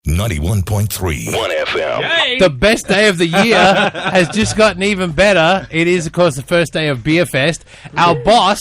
91.3 1FM. Yay! The best day of the year has just gotten even better. It is, of course, the first day of Beerfest. Our boss,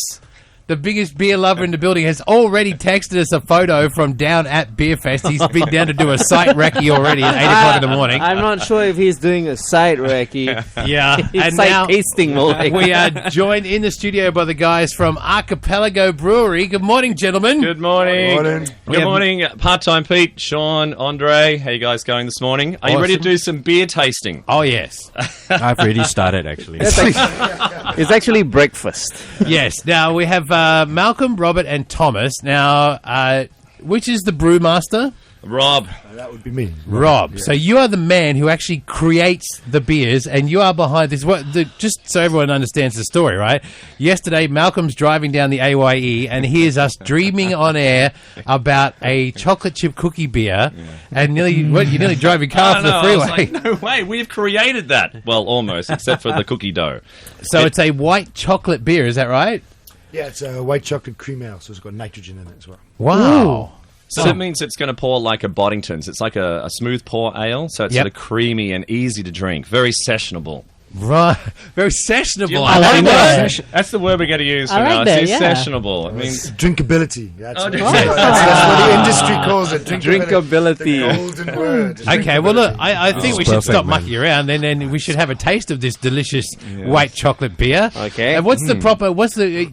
the biggest beer lover in the building, has already texted us a photo from down at Beerfest. He's been down to do a site recce already at 8 o'clock in the morning. I'm not sure if he's doing a site recce. Yeah. It's And like now tasting more like. we are joined in the studio by the guys from Archipelago Brewery. Good morning, gentlemen. Good morning. Morning. Good morning, Part-Time Pete, Sean, Andre. How you guys going this morning? Are you ready to do some beer tasting? Oh, yes. I've already started, actually. It's actually breakfast. Yes. Now, we have Malcolm, Robert, and Thomas. Now, which is the brewmaster? Rob. That would be me. Rob. Yeah. So you are the man who actually creates the beers, and you are behind this. Just so everyone understands the story, right? Yesterday, Malcolm's driving down the AYE and hears us dreaming on air about a chocolate chip cookie beer, and you nearly drove your car off the I freeway. was like, no way, we've created that. Well, almost, except for the cookie dough. So it's a white chocolate beer, is that right? Yeah, it's a white chocolate cream ale, so it's got nitrogen in it as well. Wow. So that means it's going to pour like a Boddington's. It's like a smooth pour ale, so it's Yep. sort of creamy and easy to drink. Very sessionable. Right. Very sessionable. I like like that. that. That's the word we're going to use for I like now. that, It's yeah. sessionable. It means Drinkability. That's, Oh, what, drinkability. that's what the industry calls it. Drinkability. The golden word. Okay, well, look, I think we should perfect, stop man. mucking around, and then we should have a taste of this delicious white chocolate beer. Okay. And what's the proper?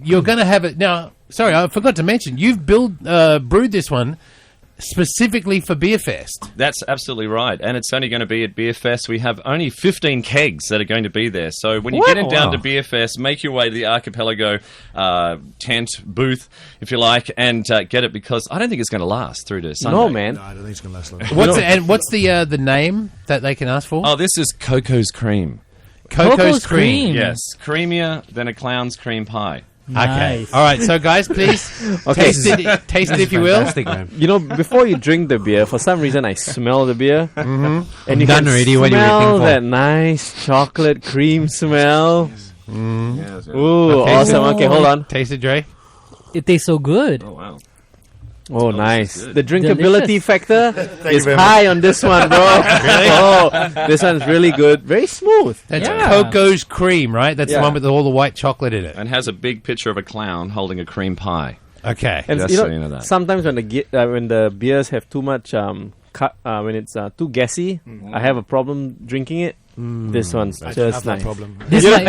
You're going to have it now? Sorry, I forgot to mention. You've brewed this one specifically for Beerfest. That's absolutely right. And it's only going to be at Beerfest. We have only 15 kegs that are going to be there. So when you get in down to Beerfest, make your way to the Archipelago tent booth, if you like, and get it, because I don't think it's going to last through to Sunday. No, man. No, I don't think it's going to last long. What's the name that they can ask for? Oh, this is Coco's Cream. Coco's cream. Yes. Creamier than a clown's cream pie. Okay. Nice. All right. So, guys, please Okay. taste it if you will. Fantastic, man. You know, before you drink the beer, for some reason I smell the beer. Mm-hmm. And you done can already. What are you waiting smell for? that nice chocolate cream smell. Ooh, Okay, awesome. so- Okay, hold on. Taste it, Dre. It tastes so good. Oh, wow. Oh, nice. good. The drinkability Delicious. factor is very high on this one, bro. Oh, this one's really good. Very smooth. That's Yeah. Coco's cream, right? That's the Yeah. one with all the white chocolate in it. And has a big picture of a clown holding a cream pie. Okay. And Just you so know, you know that. sometimes when the beers have too much when it's too gassy, I have a problem drinking it. This one's I don't just have that nice. problem. This like,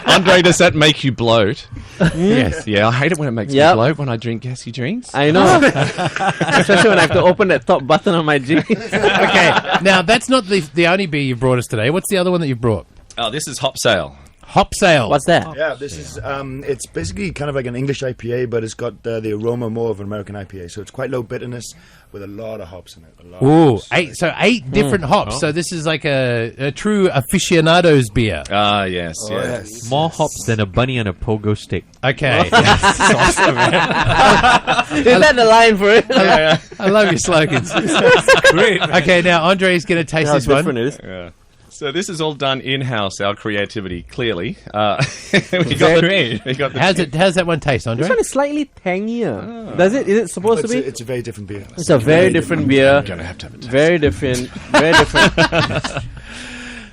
Andre, does that make you bloat? Yes. Yeah, I hate it when it makes Yep. me bloat when I drink gassy drinks. I know, especially when I have to open that top button on my jeans. Okay. Now, that's not the only beer you've brought us today. What's the other one that you've brought? Oh, this is Hop Sale. Hop Sale. What's that? Yeah, this is, it's basically kind of like an English IPA, but it's got the aroma more of an American IPA. So it's quite low bitterness with a lot of hops in it. A lot of Ooh, hops. eight different hops. So this is like a true aficionado's beer. Ah, yes, Oh, yes. yes. More hops than a bunny on a pogo stick. Okay. Is that the line for it? I love your slogans. Great. Okay, now Andre's going to taste How this one. different it is. Yeah. So this is all done in-house, our creativity, clearly. We got the How's that one taste, Andre? This one is slightly tangier. Does it? Is it supposed to be? It's a very different beer. It's a very different beer. Gonna have to have a taste. Very different. Very different.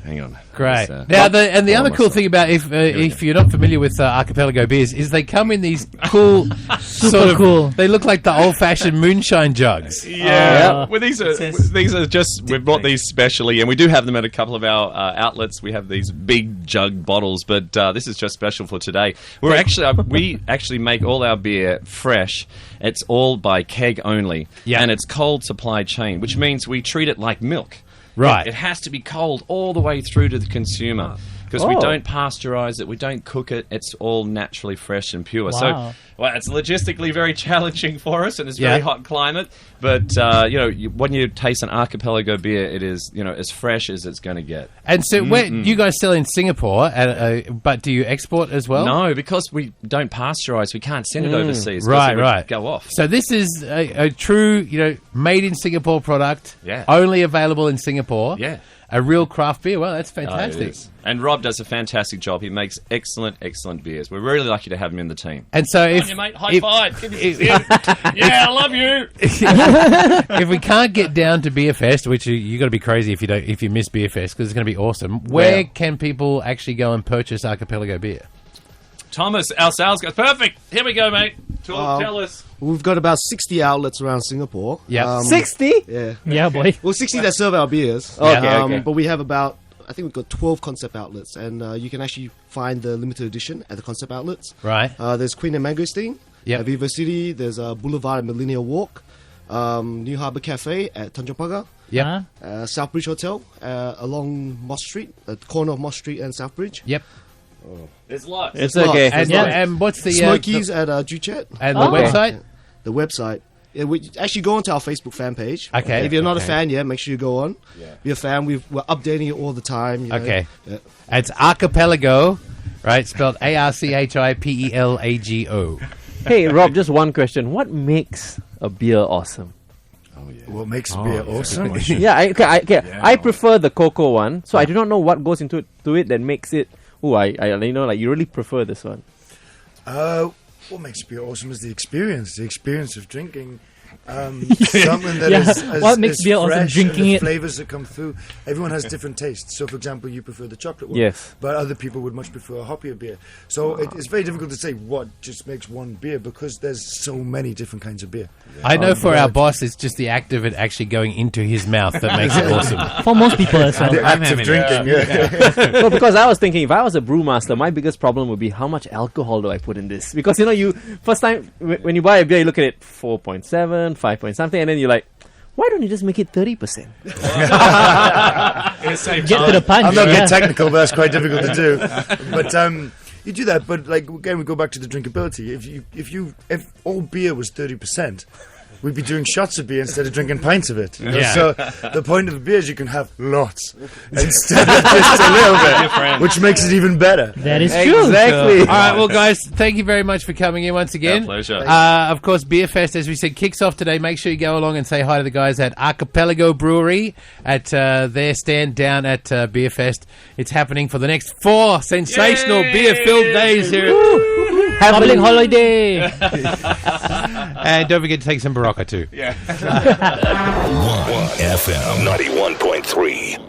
Hang on. Great. This, Now, the other cool almost- thing about if you're not familiar with Archipelago beers is they come in these cool sort of cool. They look like the old-fashioned moonshine jugs. Yeah, well, these are just we've bought these specially, and we do have them at a couple of our outlets. We have these big jug bottles, but this is just special for today. We actually make all our beer fresh. It's all by keg only, Yeah. and it's cold supply chain, which means we treat it like milk. Right. It has to be cold all the way through to the consumer. Because we Oh. don't pasteurize it, we don't cook it, it's all naturally fresh and pure. Wow. So, well, it's logistically very challenging for us, and it's Yeah. very hot climate. But, when you taste an Archipelago beer, it is, as fresh as it's going to get. And so, where you guys sell in Singapore, but do you export as well? No, because we don't pasteurize, we can't send it overseas. 'cause Right, it would right. go off. So this is a true, made in Singapore product. Yeah. Only available in Singapore. Yeah. A real craft beer. Well, that's Oh, it fantastic. is. And Rob does a fantastic job. He makes excellent, excellent beers. We're really lucky to have him in the team. And so, if you, mate. High five. Give me some yeah, I love you. If we can't get down to Beerfest, which you got to be crazy if you miss Beerfest because it's going to be awesome. Where can people actually go and purchase Archipelago beer? Thomas, our sales guy. Perfect. Here we go, mate. Tell us. We've got about 60 outlets around Singapore. Yeah. 60? Yeah. Yeah, boy. Well, 60 that serve our beers. Okay. But we have about, I think we've got 12 concept outlets, and you can actually find the limited edition at the concept outlets. Right. There's Queen and Mangosteen Yep. at Viva City. There's Boulevard at Millennial Walk. New Harbour Cafe at Tanjong Pagar. Yep. Southbridge Hotel along Moss Street, at the corner of Moss Street and Southbridge. Yep. There's lots. It's okay. And what's the Smokies at Juchet. and the website? The website. Yeah, we actually go onto our Facebook fan page. Okay. If you're not a fan yet, make sure you go on. Be a fan. We're updating it all the time. You know. Okay. Yeah. It's Archipelago, right? Spelled Archipelago. Hey, Rob, just one question. What makes a beer awesome? What makes beer awesome? I prefer the Coco one, so I do not know what goes into it that makes it. Oh, I you really prefer this one. What makes beer awesome is the experience of drinking something that is What makes beer awesome? fresh, Drinking and the it. flavors that come through. Everyone has different tastes. So, for example, you prefer the chocolate one, Yes. but other people would much prefer a hoppier beer. So it's very difficult to say what just makes one beer because there's so many different kinds of beer. I know for our boss, it's just the act of it actually going into his mouth that makes it awesome. For most people as well. The act of having drinking, No, because I was thinking if I was a brewmaster, my biggest problem would be how much alcohol do I put in this? Because you first time when you buy a beer, you look at it 4.7, 5 point something, and then you're like, why don't you just make it 30%? Get to the punch. I'm not yeah. getting technical, but that's quite difficult to do. But you do that. But like again, we go back to the drinkability. If all beer was 30%, we'd be doing shots of beer instead of drinking pints of it. You know? Yeah. So the point of the beer is you can have lots instead of just a little bit, which makes it even better. That is true. Exactly. All right, well, guys, thank you very much for coming in once again. Our pleasure. Of course, Beerfest, as we said, kicks off today. Make sure you go along and say hi to the guys at Archipelago Brewery at their stand down at Beerfest. It's happening for the next 4 sensational beer-filled days here. Public holiday. And don't forget to take some Barocca too. One FM 91.3.